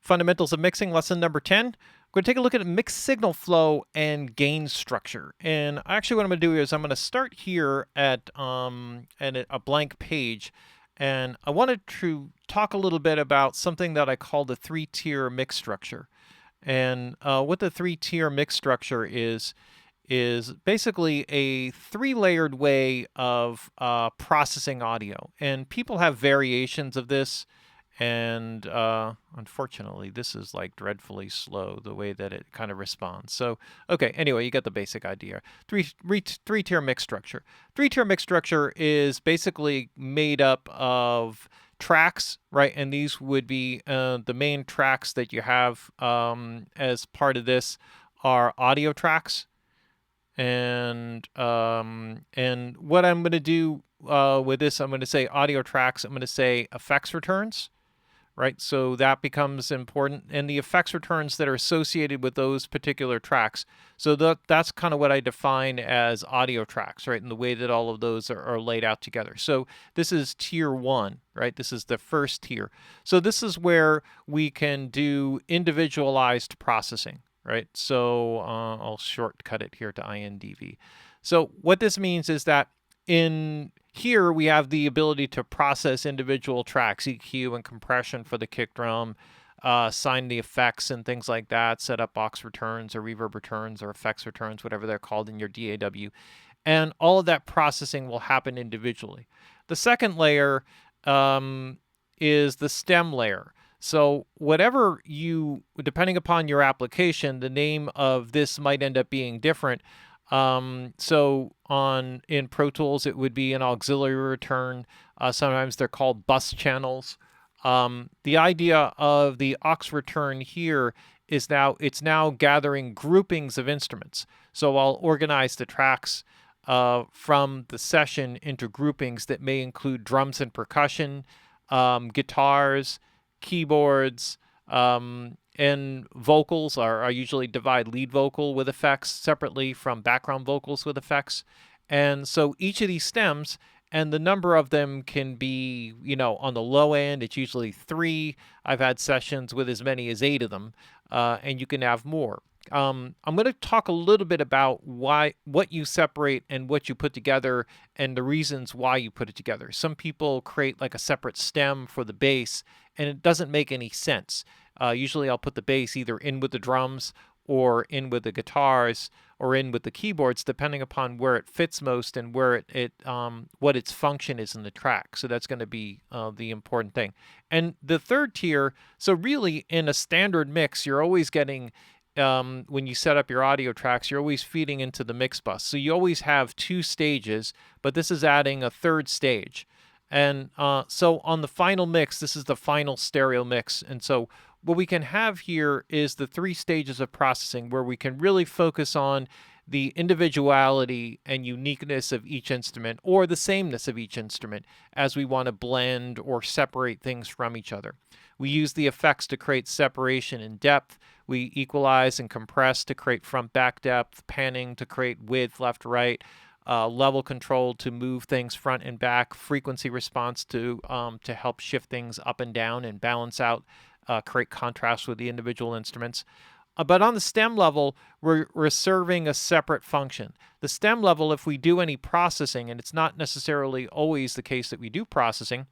Fundamentals of Mixing, lesson number 10. We're going to take a look at mixed signal flow and gain structure. And actually what I'm going to do is I'm going to start here at a blank page. And I wanted to talk a little bit about something that I call the three-tier mix structure. And what the three-tier mix structure is basically a three-layered way of processing audio. And people have variations of this. And unfortunately, this is like dreadfully slow, the way that it kind of responds. So, okay, anyway, you get the basic idea. Three-tier mix structure. Three-tier mix structure is basically made up of tracks, right? And these would be the main tracks that you have as part of this are audio tracks. And what I'm going to do with this, I'm going to say audio tracks. I'm going to say effects returns. Right, so that becomes important, and the effects returns that are associated with those particular tracks. So that's kind of what I define as audio tracks, right, and the way that all of those are laid out together. So this is tier 1, right? This is the first tier. So this is where we can do individualized processing, right? So I'll shortcut it here to INDV. So what this means is that in here we have the ability to process individual tracks, EQ and compression for the kick drum, assign the effects and things like that, set up box returns or reverb returns or effects returns, whatever they're called in your DAW. And all of that processing will happen individually. The second layer is the stem layer. So whatever depending upon your application, the name of this might end up being different. So in Pro Tools, it would be an auxiliary return. Sometimes they're called bus channels. The idea of the aux return here is it's now gathering groupings of instruments. So I'll organize the tracks from the session into groupings that may include drums and percussion, guitars, keyboards, and vocals I usually divide lead vocal with effects separately from background vocals with effects. And so each of these stems, and the number of them can be, on the low end, it's usually 3. I've had sessions with as many as 8 of them, and you can have more. I'm going to talk a little bit about what you separate and what you put together and the reasons why you put it together. Some people create like a separate stem for the bass, and it doesn't make any sense. Usually I'll put the bass either in with the drums or in with the guitars or in with the keyboards, depending upon where it fits most and where what its function is in the track. So that's going to be the important thing. And the third tier, so really in a standard mix, you're always getting, when you set up your audio tracks, you're always feeding into the mix bus. So you always have 2 stages, but this is adding a third stage. And so on the final mix, this is the final stereo mix. And so what we can have here is the 3 stages of processing where we can really focus on the individuality and uniqueness of each instrument or the sameness of each instrument as we want to blend or separate things from each other. We use the effects to create separation and depth. We equalize and compress to create front-back depth, panning to create width, left-right, level control to move things front and back, frequency response to help shift things up and down and balance out, create contrast with the individual instruments. But on the stem level, we're serving a separate function. The stem level, if we do any processing, and it's not necessarily always the case that we do processing,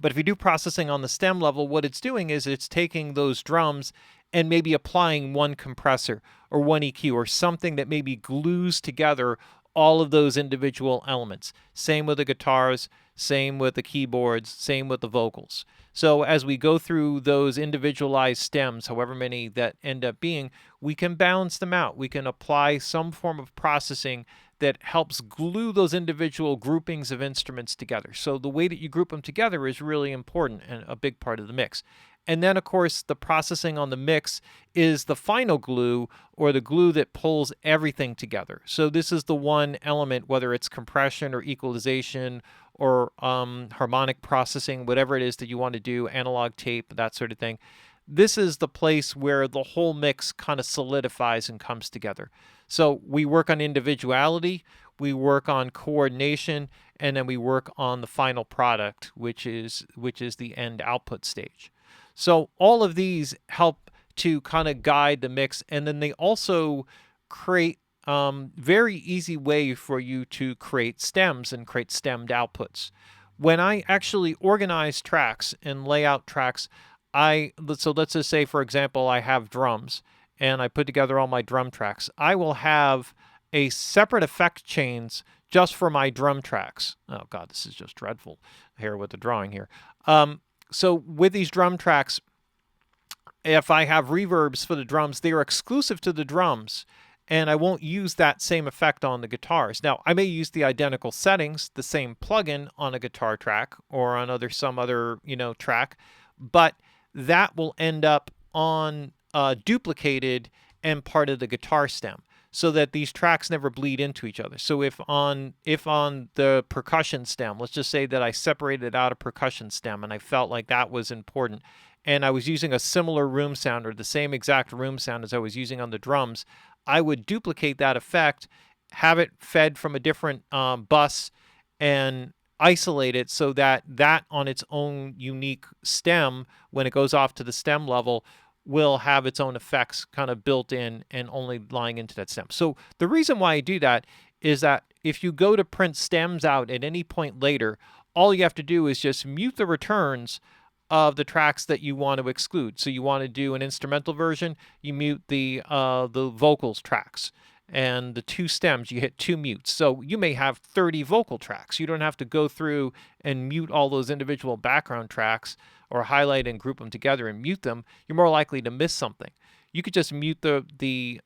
but if you do processing on the stem level, what it's doing is it's taking those drums and maybe applying one compressor or one EQ or something that maybe glues together all of those individual elements. Same with the guitars, same with the keyboards, same with the vocals. So as we go through those individualized stems, however many that end up being, we can balance them out. We can apply some form of processing that helps glue those individual groupings of instruments together. So the way that you group them together is really important and a big part of the mix. And then, of course, the processing on the mix is the final glue or the glue that pulls everything together. So this is the one element, whether it's compression or equalization or harmonic processing, whatever it is that you want to do, analog tape, that sort of thing. This is the place where the whole mix kind of solidifies and comes together. So we work on individuality, we work on coordination, and then we work on the final product, which is the end output stage. So all of these help to kind of guide the mix, and then they also create very easy way for you to create stems and create stemmed outputs. When I actually organize tracks and lay out tracks, so let's just say, for example, I have drums and I put together all my drum tracks. I will have a separate effect chains just for my drum tracks. Oh God, this is just dreadful here with the drawing here. So with these drum tracks, if I have reverbs for the drums, they are exclusive to the drums, and I won't use that same effect on the guitars. Now, I may use the identical settings, the same plugin on a guitar track or on some other track, but that will end up on duplicated and part of the guitar stem, so that these tracks never bleed into each other. So if on the percussion stem, let's just say that I separated out a percussion stem and I felt like that was important, and I was using a similar room sound or the same exact room sound as I was using on the drums, I would duplicate that effect, have it fed from a different bus, and isolate it so that on its own unique stem, when it goes off to the stem level, will have its own effects kind of built in and only lying into that stem. So the reason why I do that is that if you go to print stems out at any point later, all you have to do is just mute the returns of the tracks that you want to exclude. So you want to do an instrumental version, you mute the vocals tracks. And the two stems, you hit 2 mutes. So you may have 30 vocal tracks. You don't have to go through and mute all those individual background tracks or highlight and group them together and mute them. You're more likely to miss something. You could just mute the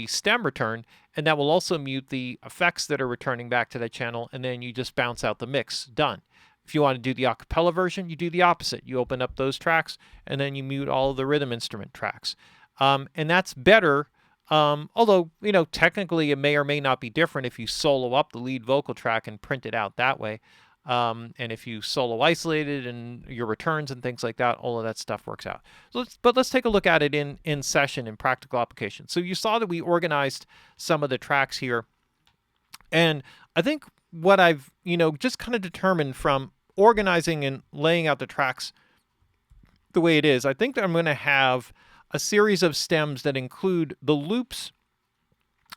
stem return, and that will also mute the effects that are returning back to that channel, and then you just bounce out the mix. Done. If you want to do the acapella version, you do the opposite. You open up those tracks, and then you mute all of the rhythm instrument tracks. And that's better. Although, technically it may or may not be different if you solo up the lead vocal track and print it out that way. And if you solo isolated and your returns and things like that, all of that stuff works out. So let's take a look at it in session, in practical application. So you saw that we organized some of the tracks here. And I think what I've, just kind of determined from organizing and laying out the tracks the way it is, I think that I'm going to have a series of stems that include the loops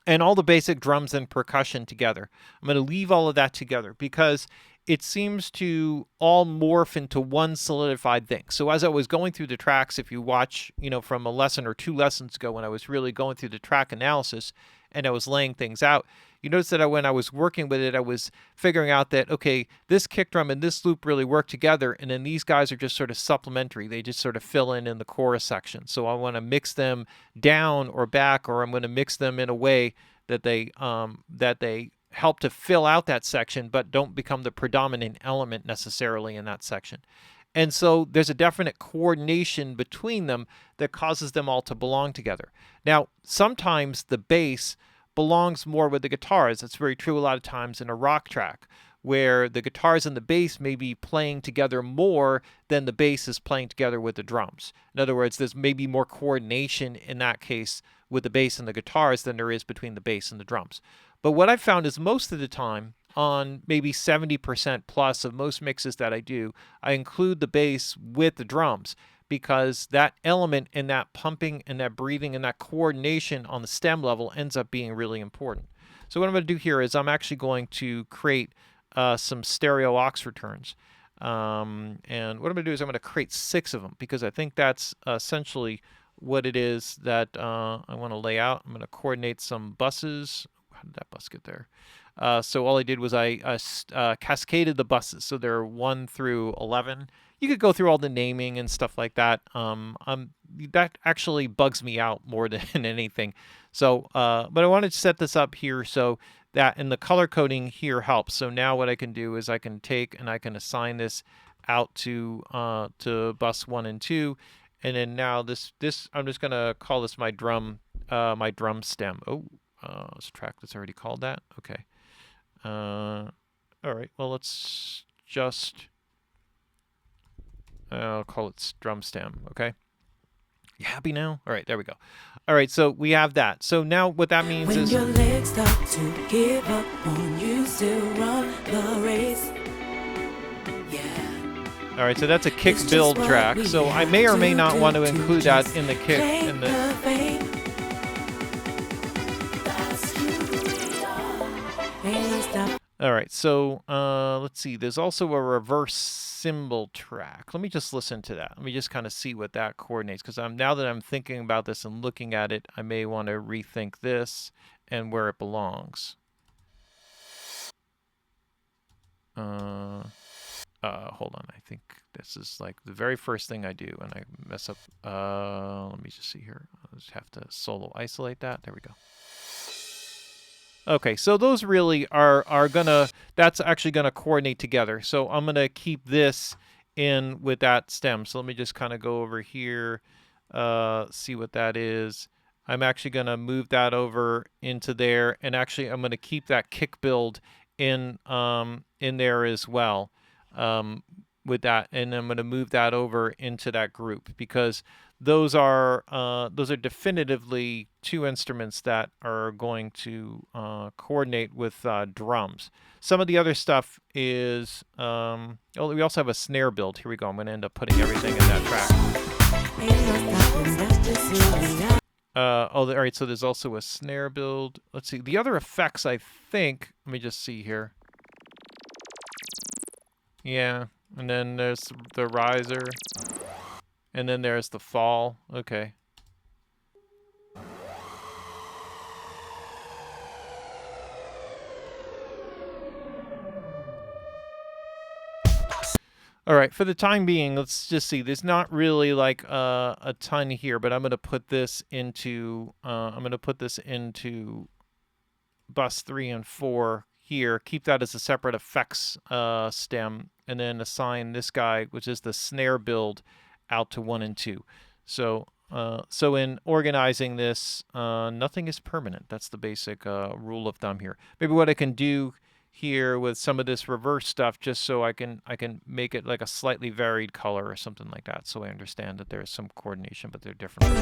and all the basic drums and percussion together. I'm going to leave all of that together because it seems to all morph into one solidified thing. So as I was going through the tracks, if you watch, from a lesson or 2 lessons ago when I was really going through the track analysis and I was laying things out, you notice that when I was working with it, I was figuring out that, okay, this kick drum and this loop really work together, and then these guys are just sort of supplementary. They just sort of fill in the chorus section. So I want to mix them down or back, or I'm going to mix them in a way that they help to fill out that section, but don't become the predominant element necessarily in that section. And so there's a definite coordination between them that causes them all to belong together. Now, sometimes the bass belongs more with the guitars. That's very true a lot of times in a rock track, where the guitars and the bass may be playing together more than the bass is playing together with the drums. In other words, there's maybe more coordination in that case with the bass and the guitars than there is between the bass and the drums. But what I've found is most of the time, on maybe 70% plus of most mixes that I do, I include the bass with the drums, because that element and that pumping and that breathing and that coordination on the stem level ends up being really important. So what I'm going to do here is I'm actually going to create some stereo aux returns. And what I'm going to do is I'm going to create 6 of them, because I think that's essentially what it is that I want to lay out. I'm going to coordinate some buses. How did that bus get there? So all I did was I cascaded the buses. So there are 1 through 11. You could go through all the naming and stuff like that. That actually bugs me out more than anything. So, but I wanted to set this up here so that, and the color coding here helps. So now what I can do is I can take and I can assign this out to bus 1 and 2, and then now this I'm just gonna call this my drum stem. Oh, it's a track that's already called that. Okay. All right. Well, let's just. I'll call it drum stem, okay? You happy now? All right, there we go. All right, so we have that. So now what that means when is... your legs start to give up on you, still run the race. Yeah. All right, so that's a kick build track. So I may or may not want to include that in the kick. All right, so let's see. There's also a reverse cymbal track. Let me just listen to that. Let me just kind of see what that coordinates, because now that I'm thinking about this and looking at it, I may want to rethink this and where it belongs. Hold on. I think this is like the very first thing I do and I mess up. Let me just see here. I'll just have to solo isolate that. There we go. Okay, so those really are gonna, that's actually gonna coordinate together. So I'm gonna keep this in with that stem. So let me just kind of go over here, see what that is. I'm actually gonna move that over into there, and actually I'm gonna keep that kick build in there as well, with that, and I'm gonna move that over into that group, because those are definitively two instruments that are going to coordinate with drums. Some of the other stuff is, oh, we also have a snare build. Here we go. I'm going to end up putting everything in that track. Oh, all right. So there's also a snare build. Let's see. The other effects, I think, let me just see here. Yeah. And then there's the riser. And then there's the fall. Okay. All right, for the time being, let's just see. There's not really like a ton here, but I'm going to put this into bus 3 and 4 here. Keep that as a separate effects stem, and then assign this guy, which is the snare build, out to 1 and 2. So so in organizing this, nothing is permanent. That's the basic rule of thumb here. Maybe what I can do here with some of this reverse stuff, just so I can make it like a slightly varied color or something like that, so I understand that there's some coordination, but they're different.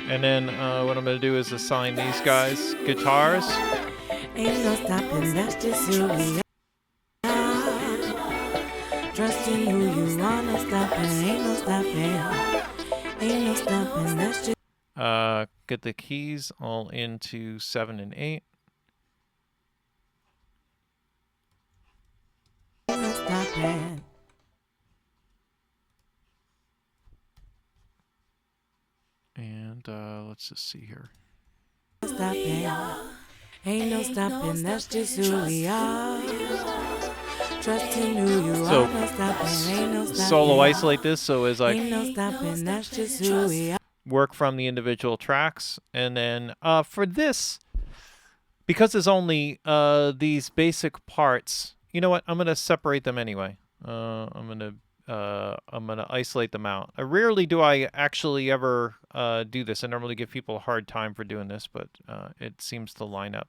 And then what I'm going to do is assign these guys guitars. Ain't no stopping, that's just who we are. Trusting who you are, no stopping, ain't no stopping. Ain't no stopping, that's just. Get the keys all into 7 and 8. Ain't no stopping. And let's just see here. Stopping. Ain't no stopping, that's just who we are. Trusting who you So, are, no stopping, ain't no stopping. Solo isolate this so as I Ain't no stopping, that's just who we are. work from the individual tracks. And then for this, because there's only these basic parts, you know what? I'm going to separate them anyway. I'm going to isolate them out. Rarely do I actually ever do this. I normally give people a hard time for doing this, but it seems to line up.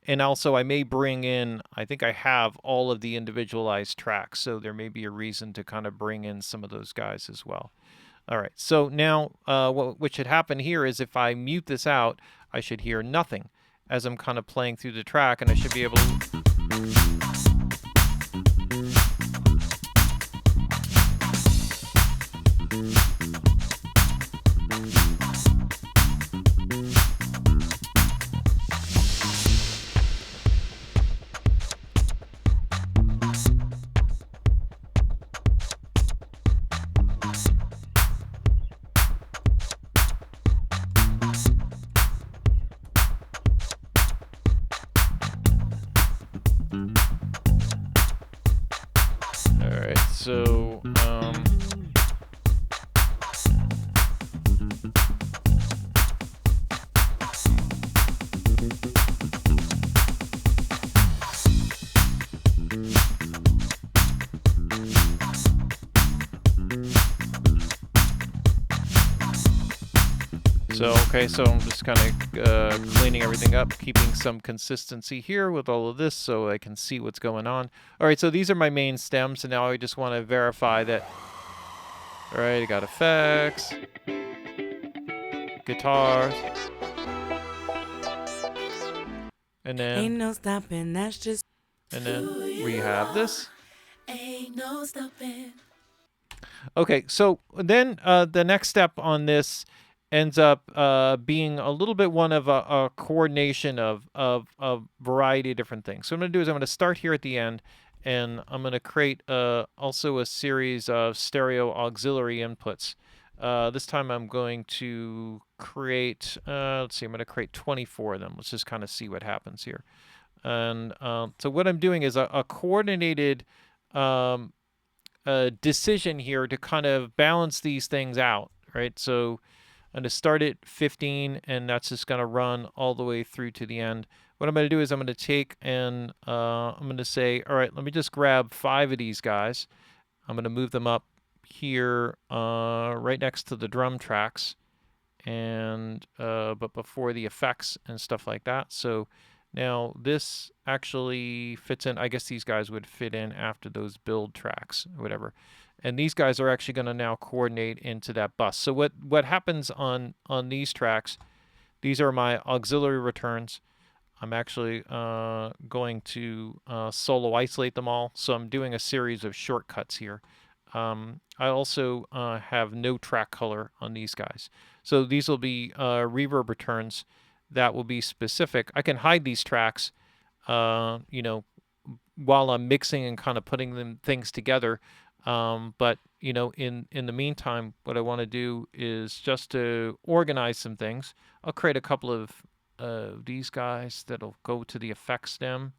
And also, I may bring in, I think I have all of the individualized tracks, so there may be a reason to kind of bring in some of those guys as well. All right, so now what should happen here is if I mute this out, I should hear nothing as I'm kind of playing through the track, and I should be able to... So, okay, so I'm just kind of cleaning everything up, keeping some consistency here with all of this so I can see what's going on. All right, so these are my main stems, and now I just want to verify that All right, I got effects, guitars, and Ain't then no stopping, that's just we have this. ain't no stopping. Okay, so then the next step on this ends up being a little bit one of a coordination of a variety of different things. So what I'm going to do is I'm going to start here at the end, and I'm going to create also a series of stereo auxiliary inputs. This time I'm going to create, let's see, I'm going to create 24 of them. Let's just kind of see what happens here. And so what I'm doing is a coordinated um, decision here to kind of balance these things out, right? So I'm going to start at 15, and that's just going to run all the way through to the end. What I'm going to do is I'm going to take and I'm going to say, all right, let me just grab 5 of these guys. I'm going to move them up here right next to the drum tracks, and but before the effects and stuff like that. So now this actually fits in. I guess these guys would fit in after those build tracks or whatever. And these guys are actually going to now coordinate into that bus. So what happens on these tracks, these are my auxiliary returns. I'm actually going to solo isolate them all. So I'm doing a series of shortcuts here. I also have no track color on these guys. So these will be reverb returns that will be specific. I can hide these tracks, you know, while I'm mixing and kind of putting them things together. But you know, in the meantime, what I want to do is just to organize some things. I'll create a couple of these guys that'll go to the effects stem.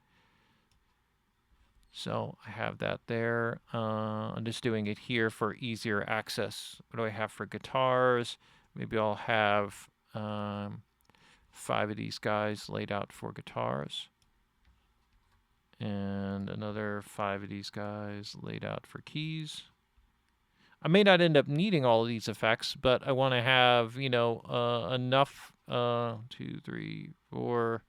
So I have that there. I'm just doing it here for easier access. What do I have for guitars? Maybe I'll have 5 of these guys laid out for guitars. And another 5 of these guys laid out for keys. I may not end up needing all of these effects, but I want to have, you know, enough, 2, 3, 4,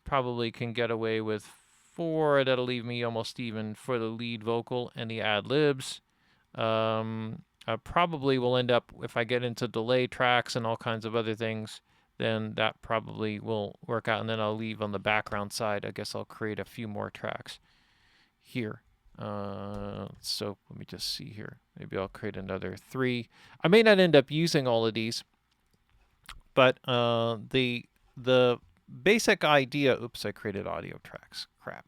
probably can get away with 4. That'll leave me almost even for the lead vocal and the ad-libs. I probably will end up, if I get into delay tracks and all kinds of other things, then that probably will work out. And then I'll leave on the background side. I guess I'll create a few more tracks here. So let me just see here. Maybe I'll create another 3. I may not end up using all of these, but the basic idea. Oops, I created audio tracks. Crap.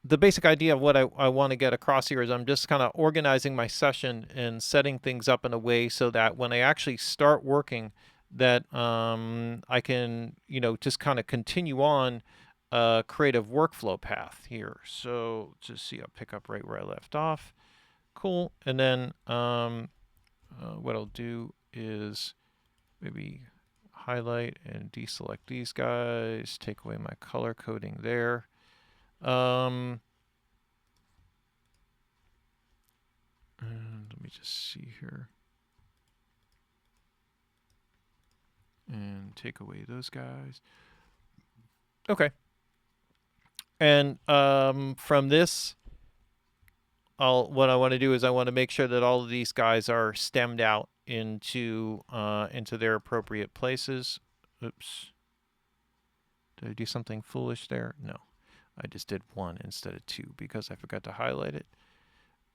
The basic idea of what I want to get across here is I'm just kind of organizing my session and setting things up in a way so that when I actually start working, that I can, you know, just kind of continue on a creative workflow path here. So just see, I'll pick up right where I left off. Cool. And then what I'll do is maybe highlight and deselect these guys, take away my color coding there. And let me just see here. And take away those guys. Okay. And from this, what I want to do is I want to make sure that all of these guys are stemmed out into their appropriate places. Oops. Did I do something foolish there? No. I just did 1 instead of 2 because I forgot to highlight it.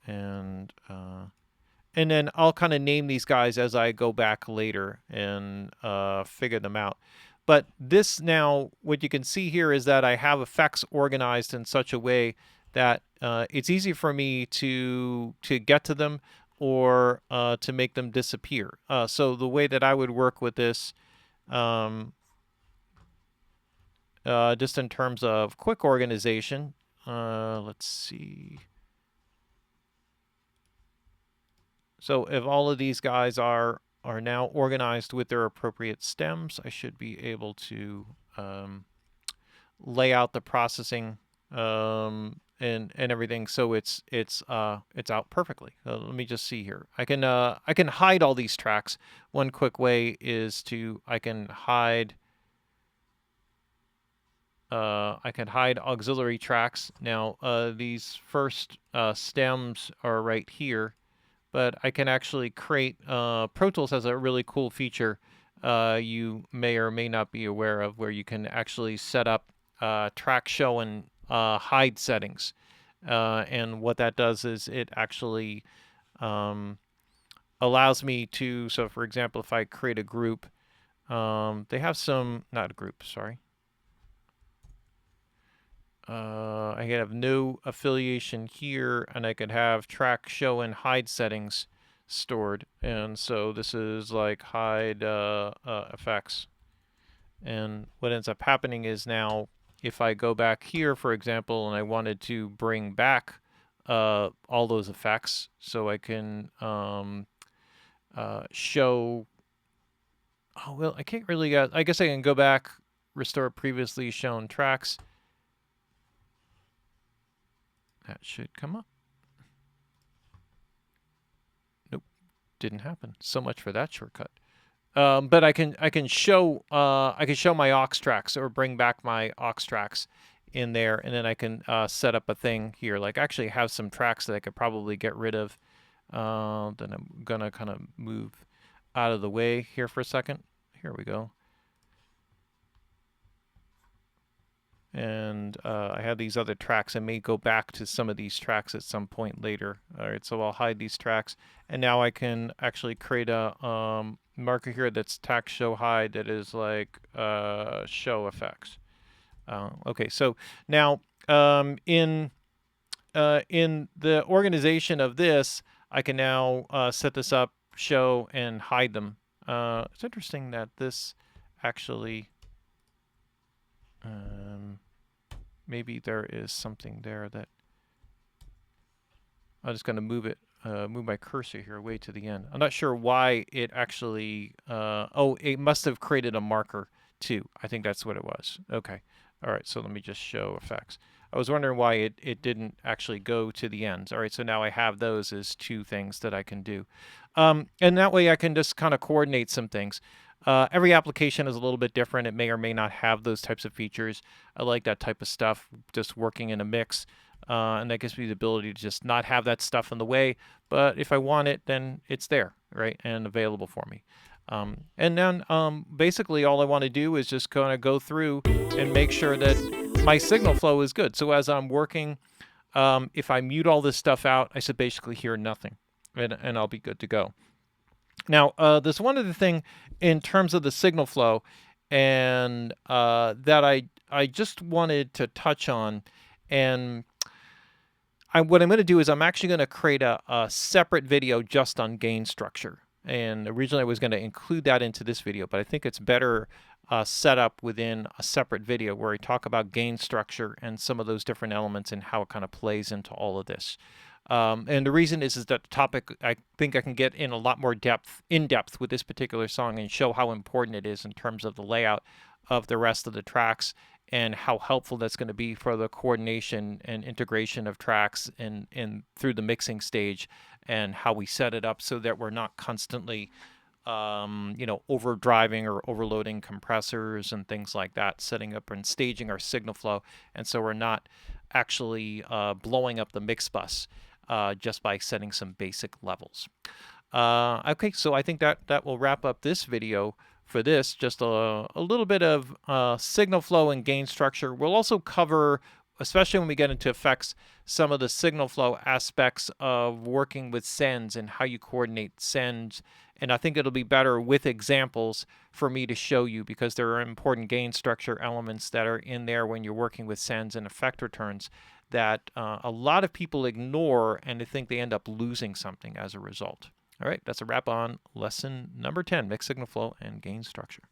And then I'll kind of name these guys as I go back later and figure them out. But this now, what you can see here is that I have effects organized in such a way that it's easy for me to get to them or to make them disappear. So the way that I would work with this, just in terms of quick organization, let's see. So if all of these guys are now organized with their appropriate stems, I should be able to lay out the processing and everything so it's out perfectly. Let me just see here. I can hide all these tracks. One quick way is I can hide I can hide auxiliary tracks. Now, these first stems are right here, but I can actually create, Pro Tools has a really cool feature you may or may not be aware of, where you can actually set up track show and hide settings. And what that does is it actually allows me to, so for example, if I create a group, they have some, not a group, sorry. I could have no affiliation here, and I could have track show and hide settings stored. And so this is like hide effects. And what ends up happening is now, if I go back here, for example, and I wanted to bring back all those effects, so I can show. Oh well, I can't really. I guess I can go back, restore previously shown tracks. That should come up. Nope, didn't happen. So much for that shortcut. But I can show my aux tracks, or bring back my aux tracks in there, and then I can set up a thing here. Like, actually have some tracks that I could probably get rid of. Then I'm gonna kind of move out of the way here for a second. Here we go. And I have these other tracks. I may go back to some of these tracks at some point later. All right, so I'll hide these tracks. And now I can actually create a marker here that's track show hide, that is like show effects. Okay, so now in the organization of this, I can now set this up, show, and hide them. It's interesting that this actually... maybe there is something there that I'm just going to move it, move my cursor here way to the end. I'm not sure why it actually, oh, it must have created a marker too. I think that's what it was. Okay. All right. So let me just show effects. I was wondering why it didn't actually go to the ends. All right. So now I have those as two things that I can do. And that way I can just kind of coordinate some things. Every application is a little bit different. It may or may not have those types of features. I like that type of stuff, just working in a mix. And that gives me the ability to just not have that stuff in the way. But if I want it, then it's there, right, and available for me. And then basically all I want to do is just kind of go through and make sure that my signal flow is good. So as I'm working, if I mute all this stuff out, I should basically hear nothing, and I'll be good to go. Now, there's one other thing in terms of the signal flow, and that I just wanted to touch on. And what I'm going to do is I'm actually going to create a separate video just on gain structure. And originally I was going to include that into this video, but I think it's better set up within a separate video where I talk about gain structure and some of those different elements and how it kind of plays into all of this. And the reason is that the topic, I think I can get in a lot more in depth with this particular song, and show how important it is in terms of the layout of the rest of the tracks, and how helpful that's going to be for the coordination and integration of tracks and through the mixing stage, and how we set it up so that we're not constantly overdriving or overloading compressors and things like that, setting up and staging our signal flow, and so we're not actually blowing up the mix bus just by setting some basic levels. Okay, so I think that will wrap up this video for this. Just a little bit of signal flow and gain structure. We'll also cover, especially when we get into effects, some of the signal flow aspects of working with sends and how you coordinate sends. And I think it'll be better with examples for me to show you, because there are important gain structure elements that are in there when you're working with sends and effect returns that a lot of people ignore, and they think they end up losing something as a result. All right, that's a wrap on lesson number 10, mixed signal flow and gain structure.